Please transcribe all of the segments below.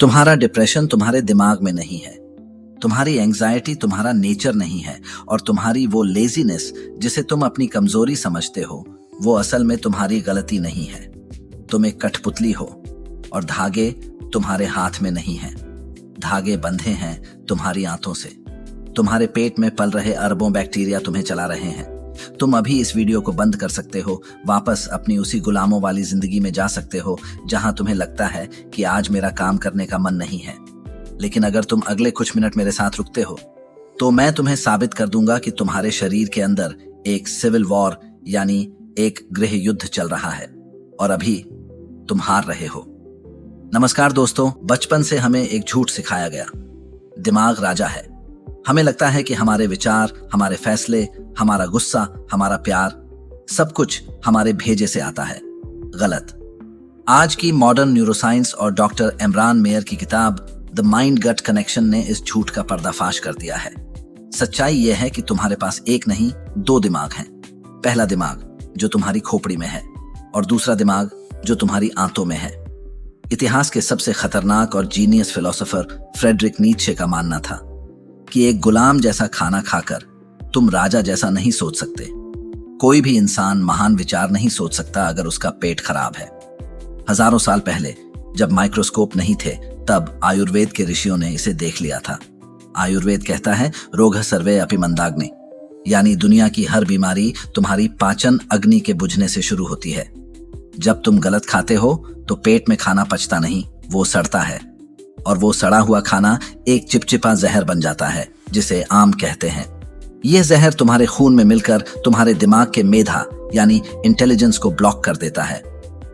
तुम्हारा डिप्रेशन तुम्हारे दिमाग में नहीं है, तुम्हारी एंजाइटी तुम्हारा नेचर नहीं है, और तुम्हारी वो लेजीनेस जिसे तुम अपनी कमजोरी समझते हो वो असल में तुम्हारी गलती नहीं है। तुम एक कठपुतली हो और धागे तुम्हारे हाथ में नहीं हैं। धागे बंधे हैं तुम्हारी आंतों से। तुम्हारे पेट में पल रहे अरबों बैक्टीरिया तुम्हें चला रहे हैं। तुम अभी इस वीडियो को बंद कर सकते हो, वापस अपनी उसी गुलामों वाली जिंदगी में जा सकते हो जहां तुम्हें लगता है कि आज मेरा काम करने का मन नहीं है। लेकिन अगर तुम अगले कुछ मिनट मेरे साथ रुकते हो तो मैं तुम्हें साबित कर दूंगा कि तुम्हारे शरीर के अंदर एक सिविल वॉर यानी एक गृह युद्ध चल रहा है और अभी तुम हार रहे हो। नमस्कार दोस्तों, बचपन से हमें एक झूठ सिखाया गया, दिमाग राजा है। हमें लगता है कि हमारे विचार, हमारे फैसले, हमारा गुस्सा, हमारा प्यार, सब कुछ हमारे भेजे से आता है। गलत। आज की मॉडर्न न्यूरोसाइंस और डॉक्टर इमरान मेयर की किताब द माइंड गट कनेक्शन ने इस झूठ का पर्दाफाश कर दिया है। सच्चाई यह है कि तुम्हारे पास एक नहीं, दो दिमाग हैं। पहला दिमाग जो तुम्हारी खोपड़ी में है और दूसरा दिमाग जो तुम्हारी आंतों में है। इतिहास के सबसे खतरनाक और जीनियस फिलोसोफर फ्रेडरिक नीत्शे का मानना था कि एक गुलाम जैसा खाना खाकर तुम राजा जैसा नहीं सोच सकते। कोई भी इंसान महान विचार नहीं सोच सकता अगर उसका पेट खराब है। हजारों साल पहले जब माइक्रोस्कोप नहीं थे तब आयुर्वेद के ऋषियों ने इसे देख लिया था। आयुर्वेद कहता है रोग सर्वे अपि मंदाग्नि, यानी दुनिया की हर बीमारी तुम्हारी पाचन अग्नि के बुझने से शुरू होती है। जब तुम गलत खाते हो तो पेट में खाना पचता नहीं, वो सड़ता है, और वो सड़ा हुआ खाना एक चिपचिपा जहर बन जाता है जिसे आम कहते हैं। यह जहर तुम्हारे खून में मिलकर तुम्हारे दिमाग के मेधा यानी इंटेलिजेंस को ब्लॉक कर देता है,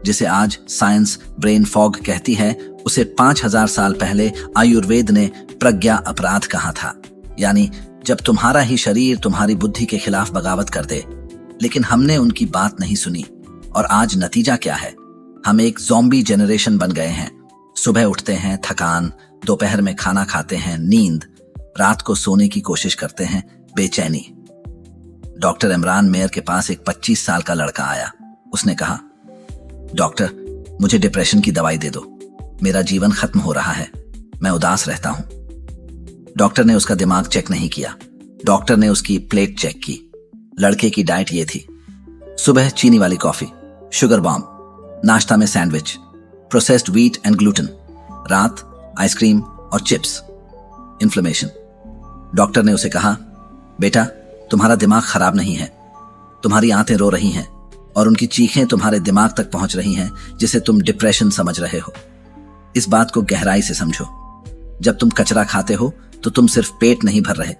जिसे आज साइंस ब्रेन फॉग कहती है। उसे 5000 साल पहले आयुर्वेद ने प्रज्ञा अपराध कहा था, यानी जब तुम्हारा ही शरीर तुम्हारी बुद्धि के खिलाफ बगावत कर दे। लेकिन हमने उनकी बात नहीं सुनी और आज नतीजा क्या है? हम एक ज़ॉम्बी जनरेशन बन गए हैं। सुबह उठते हैं थकान, दोपहर में खाना खाते हैं नींद, रात को सोने की कोशिश करते हैं बेचैनी। डॉक्टर इमरान मेयर के पास एक 25 साल का लड़का आया। उसने कहा, डॉक्टर मुझे डिप्रेशन की दवाई दे दो, मेरा जीवन खत्म हो रहा है, मैं उदास रहता हूं। डॉक्टर ने उसका दिमाग चेक नहीं किया, डॉक्टर ने उसकी प्लेट चेक की। लड़के की डाइट ये थी, सुबह चीनी वाली कॉफी, शुगर बॉम्ब, नाश्ता में sandwich, processed wheat and gluten, रात आइसक्रीम और चिप्स। इन्फ्लेमेशन। डॉक्टर ने उसे कहा, बेटा तुम्हारा दिमाग खराब नहीं है, तुम्हारी आंतें रो रही हैं और उनकी चीखें तुम्हारे दिमाग तक पहुंच रही हैं जिसे तुम डिप्रेशन समझ रहे हो। इस बात को गहराई से समझो। जब तुम कचरा खाते हो तो तुम सिर्फ पेट नहीं भर रहे,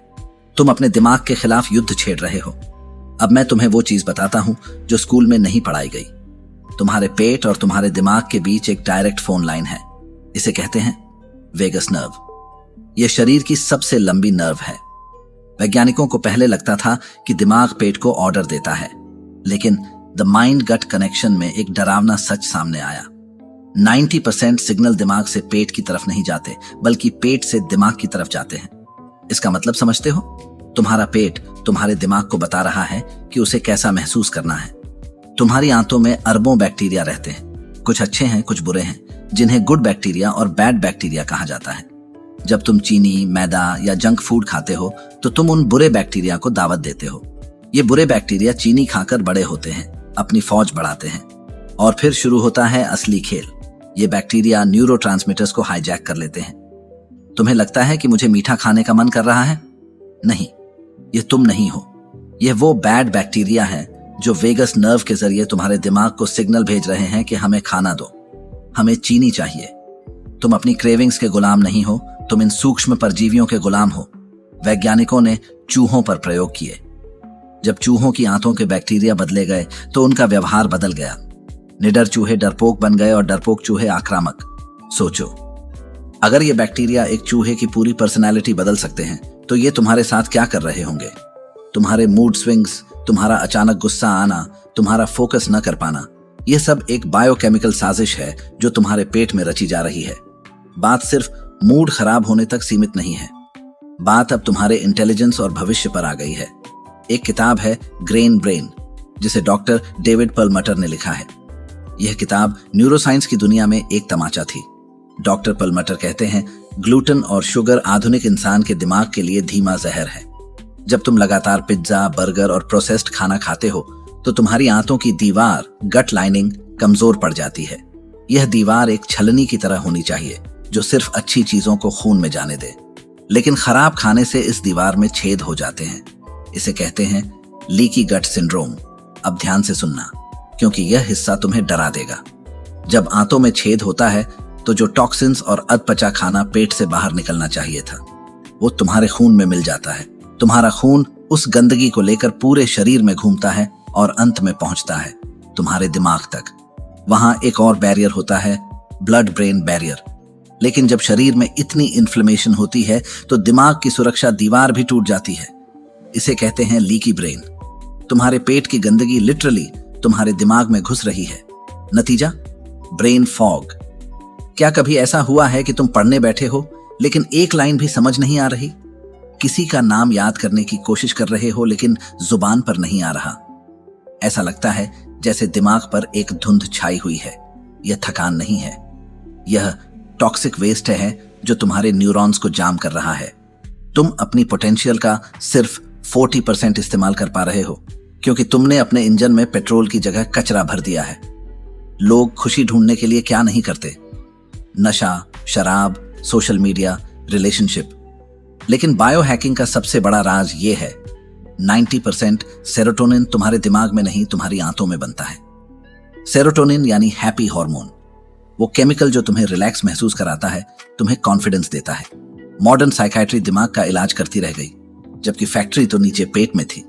तुम अपने दिमाग के खिलाफ युद्ध छेड़ रहे हो। अब मैं तुम्हें वो चीज बताता हूं जो स्कूल में नहीं पढ़ाई गई। तुम्हारे पेट और तुम्हारे दिमाग के बीच एक डायरेक्ट फोन लाइन है। इसे कहते हैं वेगस नर्व। यह शरीर की सबसे लंबी नर्व है। वैज्ञानिकों को पहले लगता था कि दिमाग पेट को ऑर्डर देता है, लेकिन द माइंड गट कनेक्शन में एक डरावना सच सामने आया। 90% सिग्नल दिमाग से पेट की तरफ नहीं जाते, बल्कि पेट से दिमाग की तरफ जाते हैं। इसका मतलब समझते हो? तुम्हारा पेट तुम्हारे दिमाग को बता रहा है कि उसे कैसा महसूस करना है। तुम्हारी आंतों में अरबों बैक्टीरिया रहते हैं, कुछ अच्छे हैं कुछ बुरे हैं, जिन्हें गुड बैक्टीरिया और बैड बैक्टीरिया कहा जाता है। जब तुम चीनी, मैदा या जंक फूड खाते हो तो तुम उन बुरे बैक्टीरिया को दावत देते हो। ये बुरे बैक्टीरिया चीनी खाकर बड़े होते हैं, अपनी फौज बढ़ाते हैं, और फिर शुरू होता है असली खेल। ये बैक्टीरिया न्यूरोट्रांसमीटर्स को हाईजैक कर लेते हैं। तुम्हें लगता है कि मुझे मीठा खाने का मन कर रहा है? नहीं, ये तुम नहीं हो। यह वो बैड बैक्टीरिया है जो वेगस नर्व के जरिए तुम्हारे दिमाग को सिग्नल भेज रहे हैं कि हमें खाना दो, हमें चीनी चाहिए। तुम अपनी क्रेविंग्स के गुलाम नहीं हो, तुम इन सूक्ष्म परजीवियों के गुलाम हो। वैज्ञानिकों ने चूहों पर प्रयोग किए। जब चूहों की आंतों के बैक्टीरिया बदले गए तो उनका व्यवहार बदल गया। निडर चूहे डरपोक बन गए और डरपोक चूहे आक्रामक। सोचो, अगर ये बैक्टीरिया एक चूहे की पूरी पर्सनैलिटी बदल सकते हैं तो ये तुम्हारे साथ क्या कर रहे होंगे? तुम्हारे मूड स्विंग्स, तुम्हारा अचानक गुस्सा आना, तुम्हारा फोकस न कर पाना, यह सब एक बायोकेमिकल साजिश है जो तुम्हारे पेट में रची जा रही है। बात सिर्फ मूड खराब होने तक सीमित नहीं है, बात अब तुम्हारे इंटेलिजेंस और भविष्य पर आ गई है। एक किताब है ग्रेन ब्रेन, जिसे डॉक्टर डेविड परलमटर ने लिखा है। यह किताब न्यूरोसाइंस की दुनिया में एक तमाचा थी। डॉक्टर परलमटर कहते हैं, ग्लूटेन और शुगर आधुनिक इंसान के दिमाग के लिए धीमा जहर है। जब तुम लगातार पिज्जा, बर्गर और प्रोसेस्ड खाना खाते हो तो तुम्हारी आंतों की दीवार, गट लाइनिंग कमजोर पड़ जाती है। यह दीवार एक छलनी की तरह होनी चाहिए जो सिर्फ अच्छी चीजों को खून में जाने दे, लेकिन खराब खाने से इस दीवार में छेद हो जाते हैं। इसे कहते हैं लीकी गट सिंड्रोम। अब ध्यान से सुनना, क्योंकि यह हिस्सा तुम्हें डरा देगा। जब आंतों में छेद होता है तो जो टॉक्सिन्स और अधपचा खाना पेट से बाहर निकलना चाहिए था, वो तुम्हारे खून में मिल जाता है। तुम्हारा खून उस गंदगी को लेकर पूरे शरीर में घूमता है और अंत में पहुंचता है तुम्हारे दिमाग तक। वहां एक और बैरियर होता है, ब्लड ब्रेन बैरियर। लेकिन जब शरीर में इतनी इन्फ्लेमेशन होती है तो दिमाग की सुरक्षा दीवार भी टूट जाती है। इसे कहते हैं लीकी ब्रेन। तुम्हारे पेट की गंदगी लिटरली तुम्हारे दिमाग में घुस रही है। नतीजा, ब्रेन फॉग। क्या कभी ऐसा हुआ है कि तुम पढ़ने बैठे हो लेकिन एक लाइन भी समझ नहीं आ रही? किसी का नाम याद करने की कोशिश कर रहे हो लेकिन जुबान पर नहीं आ रहा। ऐसा लगता है जैसे दिमाग पर एक धुंध छाई हुई है। यह थकान नहीं है, यह टॉक्सिक वेस्ट है जो तुम्हारे न्यूरॉन्स को जाम कर रहा है। तुम अपनी पोटेंशियल का सिर्फ 40% इस्तेमाल कर पा रहे हो क्योंकि तुमने अपने इंजन में पेट्रोल की जगह कचरा भर दिया है। लोग खुशी ढूंढने के लिए क्या नहीं करते? नशा, शराब, सोशल मीडिया, रिलेशनशिप। लेकिन बायो हैकिंग का सबसे बड़ा राज ये है, 90% सेरोटोनिन तुम्हारे दिमाग में नहीं, तुम्हारी आंतों में बनता है। सेरोटोनिन यानी हैप्पी हार्मोन, वो केमिकल जो तुम्हें रिलैक्स महसूस कराता है, तुम्हें कॉन्फिडेंस देता है। मॉडर्न साइकाइट्री दिमाग का इलाज करती रह गई, जबकि फैक्ट्री तो नीचे पेट में थी।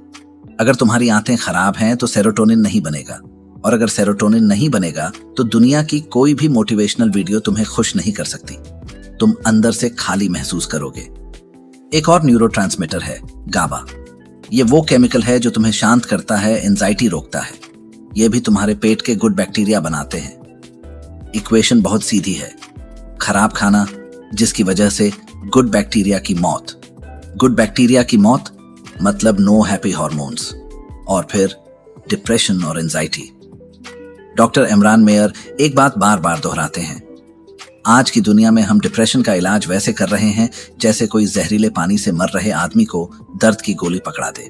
अगर तुम्हारी आंतें खराब हैं तो सेरोटोनिन नहीं बनेगा, और अगर सेरोटोनिन नहीं बनेगा तो दुनिया की कोई भी मोटिवेशनल वीडियो तुम्हें खुश नहीं कर सकती। तुम अंदर से खाली महसूस करोगे। एक और न्यूरोट्रांसमीटर है गाबा। ये वो केमिकल है जो तुम्हें शांत करता है, एंजाइटी रोकता है। ये भी तुम्हारे पेट के गुड बैक्टीरिया बनाते हैं। इक्वेशन बहुत सीधी है, खराब खाना जिसकी वजह से गुड बैक्टीरिया की मौत। गुड बैक्टीरिया की मौत मतलब नो हैप्पी हार्मोन्स, और फिर डिप्रेशन और एंजाइटी। डॉक्टर इमरान मेयर एक बात बार बार दोहराते हैं, आज की दुनिया में हम डिप्रेशन का इलाज वैसे कर रहे हैं जैसे कोई जहरीले पानी से मर रहे आदमी को दर्द की गोली पकड़ा दे।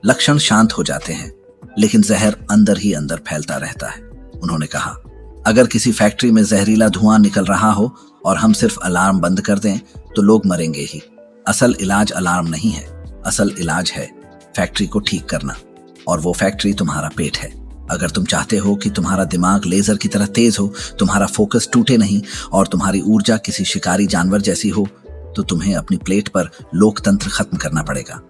लक्षण शांत हो जाते हैं लेकिन जहर अंदर ही अंदर फैलता रहता है। उन्होंने कहा, अगर किसी फैक्ट्री में जहरीला धुआं निकल रहा हो और हम सिर्फ अलार्म बंद कर दें तो लोग मरेंगे ही। असल इलाज अलार्म नहीं है, असल इलाज है फैक्ट्री को ठीक करना, और वो फैक्ट्री तुम्हारा पेट है। अगर तुम चाहते हो कि तुम्हारा दिमाग लेजर की तरह तेज हो, तुम्हारा फोकस टूटे नहीं और तुम्हारी ऊर्जा किसी शिकारी जानवर जैसी हो, तो तुम्हें अपनी प्लेट पर लोकतंत्र खत्म करना पड़ेगा।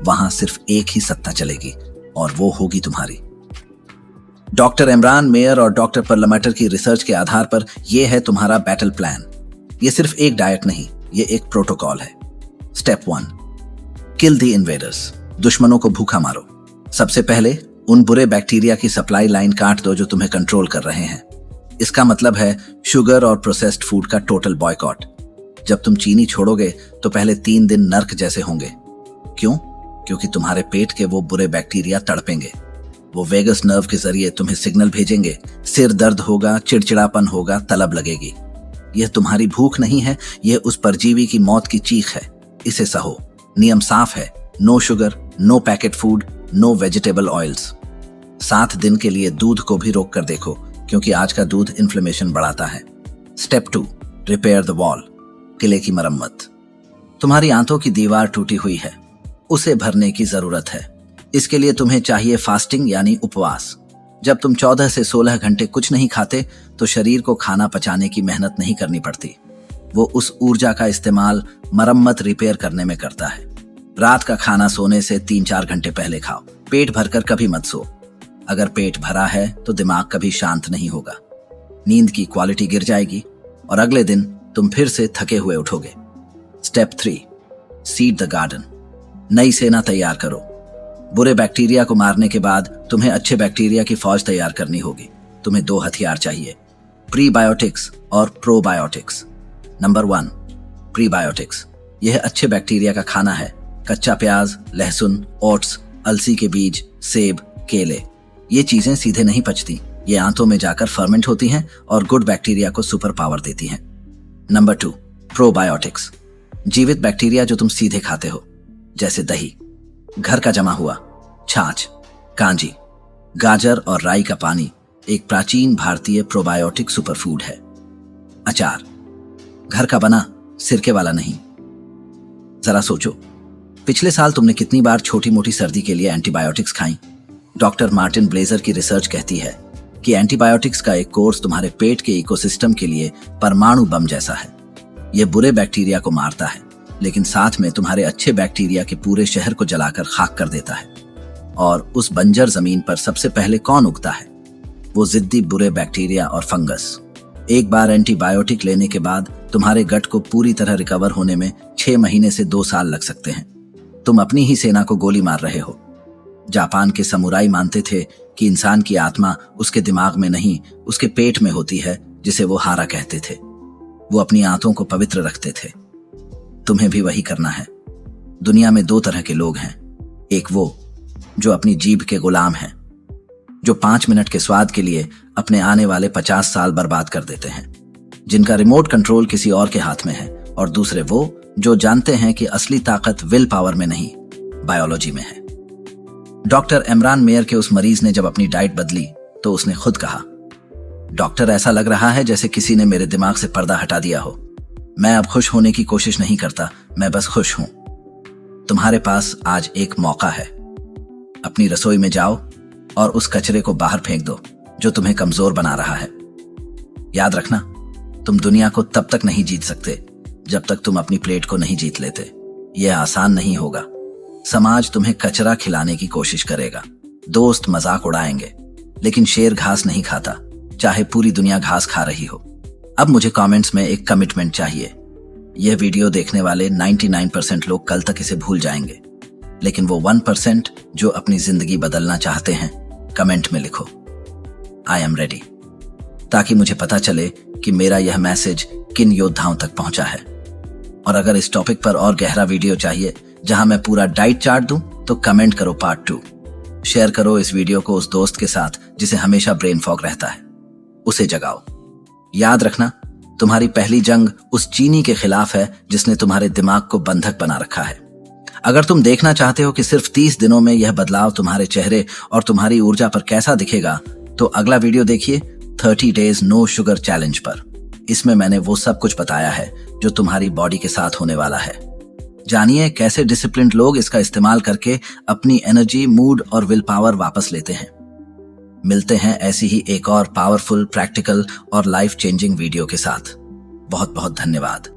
वहां सिर्फ एक ही सत्ता चलेगी और वो होगी तुम्हारी। डॉक्टर इमरान मेयर और डॉक्टर परलमटर की रिसर्च के आधार पर यह है तुम्हारा बैटल प्लान। यह सिर्फ एक डाइट नहीं, यह एक प्रोटोकॉल है। Step 1, kill the invaders. दुश्मनों को भूखा मारो। सबसे पहले उन बुरे बैक्टीरिया की सप्लाई लाइन काट दो जो तुम्हें कंट्रोल कर रहे हैं। इसका मतलब है शुगर और प्रोसेस्ड फूड का टोटल बॉयकॉट। जब तुम चीनी छोड़ोगे तो पहले 3 दिन नर्क जैसे होंगे। क्यों? क्योंकि तुम्हारे पेट के वो बुरे बैक्टीरिया तड़पेंगे। वो वेगस नर्व के जरिए तुम्हें सिग्नल भेजेंगे। सिर दर्द होगा, चिड़चिड़ापन होगा, तलब लगेगी। यह तुम्हारी भूख नहीं है, यह उस परजीवी की मौत की चीख है। इसे सहो। नियम साफ है, no sugar, no packet food, no vegetable oils. 7 दिन के लिए दूध को भी रोक कर देखो, क्योंकि आज का दूध इन्फ्लेमेशन बढ़ाता है। Step 2, repair the wall. किले की मरम्मत। तुम्हारी आंतों की दीवार टूटी हुई है, उसे भरने की जरूरत है। इसके लिए तुम्हें चाहिए फास्टिंग यानी उपवास। जब तुम 14 से 16 घंटे कुछ नहीं खाते तो शरीर को खाना पचाने की मेहनत नहीं करनी पड़ती। वो उस ऊर्जा का इस्तेमाल मरम्मत, रिपेयर करने में करता है। रात का खाना सोने से 3-4 घंटे पहले खाओ। पेट भरकर कभी मत सो। अगर पेट भरा है तो दिमाग कभी शांत नहीं होगा। नींद की क्वालिटी गिर जाएगी और अगले दिन तुम फिर से थके हुए उठोगे। Step 3, seed the garden. नई सेना तैयार करो। बुरे बैक्टीरिया को मारने के बाद तुम्हें अच्छे बैक्टीरिया की फौज तैयार करनी होगी। तुम्हें 2 हथियार चाहिए, प्रीबायोटिक्स और प्रोबायोटिक्स। Number 1, prebiotics. यह अच्छे बैक्टीरिया का खाना है। कच्चा प्याज, लहसुन, ओट्स, अलसी के बीज, सेब, केले। ये चीजें सीधे नहीं पचती, ये आंतों में जाकर फर्मेंट होती हैं और गुड बैक्टीरिया को सुपर पावर देती हैं। Number 2, probiotics. जीवित बैक्टीरिया जो तुम सीधे खाते हो, जैसे दही, घर का जमा हुआ, छाछ, कांजी, गाजर और राई का पानी एक प्राचीन भारतीय प्रोबायोटिक सुपरफूड है। अचार, घर का बना, सिरके वाला नहीं। जरा सोचो, पिछले साल तुमने कितनी बार छोटी मोटी सर्दी के लिए एंटीबायोटिक्स खाई? डॉक्टर मार्टिन ब्लेजर की रिसर्च कहती है कि एंटीबायोटिक्स का एक कोर्स तुम्हारे पेट के इकोसिस्टम के लिए परमाणु बम जैसा है। यह बुरे बैक्टीरिया को मारता है, लेकिन साथ में तुम्हारे अच्छे बैक्टीरिया के पूरे शहर को जलाकर खाक कर देता है। और उस बंजर जमीन पर सबसे पहले कौन उगता है? वो जिद्दी बुरे बैक्टीरिया और फंगस। एक बार एंटीबायोटिक लेने के बाद तुम्हारे गट को पूरी तरह रिकवर होने में 6 महीने से 2 साल लग सकते हैं। तुम अपनी ही सेना को गोली मार रहे हो। जापान के समुराई मानते थे कि इंसान की आत्मा उसके दिमाग में नहीं, उसके पेट में होती है, जिसे वो हारा कहते थे। वो अपनी आंतों को पवित्र रखते थे। तुम्हें भी वही करना है। दुनिया में 2 तरह के लोग हैं। एक वो जो अपनी जीभ के गुलाम हैं, जो 5 मिनट के स्वाद के लिए अपने आने वाले 50 साल बर्बाद कर देते हैं, जिनका रिमोट कंट्रोल किसी और के हाथ में है। और दूसरे वो जो जानते हैं कि असली ताकत विल पावर में नहीं, बायोलॉजी में है। डॉक्टर इमरान मेयर के उस मरीज ने जब अपनी डाइट बदली तो उसने खुद कहा, डॉक्टर, ऐसा लग रहा है जैसे किसी ने मेरे दिमाग से पर्दा हटा दिया हो। मैं अब खुश होने की कोशिश नहीं करता, मैं बस खुश हूं। तुम्हारे पास आज एक मौका है। अपनी रसोई में जाओ और उस कचरे को बाहर फेंक दो जो तुम्हें कमजोर बना रहा है। याद रखना, तुम दुनिया को तब तक नहीं जीत सकते जब तक तुम अपनी प्लेट को नहीं जीत लेते। यह आसान नहीं होगा। समाज तुम्हें कचरा खिलाने की कोशिश करेगा, दोस्त मजाक उड़ाएंगे, लेकिन शेर घास नहीं खाता, चाहे पूरी दुनिया घास खा रही हो। अब मुझे कमेंट्स में एक कमिटमेंट चाहिए। यह वीडियो देखने वाले 99% लोग कल तक इसे भूल जाएंगे, लेकिन वो 1% जो अपनी जिंदगी बदलना चाहते हैं, कमेंट में लिखो, आई एम रेडी, ताकि मुझे पता चले कि मेरा यह मैसेज किन योद्धाओं तक पहुंचा है। और अगर इस टॉपिक पर और गहरा वीडियो चाहिए जहां मैं पूरा डाइट चार्ट दूं, तो कमेंट करो पार्ट 2। शेयर करो इस वीडियो को उस दोस्त के साथ जिसे हमेशा ब्रेन फॉग रहता है, उसे जगाओ। याद रखना, तुम्हारी पहली जंग उस चीनी के खिलाफ है जिसने तुम्हारे दिमाग को बंधक बना रखा है। अगर तुम देखना चाहते हो कि सिर्फ 30 दिनों में यह बदलाव तुम्हारे चेहरे और तुम्हारी ऊर्जा पर कैसा दिखेगा, तो अगला वीडियो देखिए 30 डेज नो शुगर चैलेंज पर। इसमें मैंने वो सब कुछ बताया है जो तुम्हारी बॉडी के साथ होने वाला है। जानिए कैसे डिसिप्लिन्ड लोग इसका इस्तेमाल करके अपनी एनर्जी, मूड और विल पावर वापस लेते हैं। मिलते हैं ऐसी ही एक और पावरफुल, प्रैक्टिकल और लाइफ चेंजिंग वीडियो के साथ। बहुत बहुत धन्यवाद।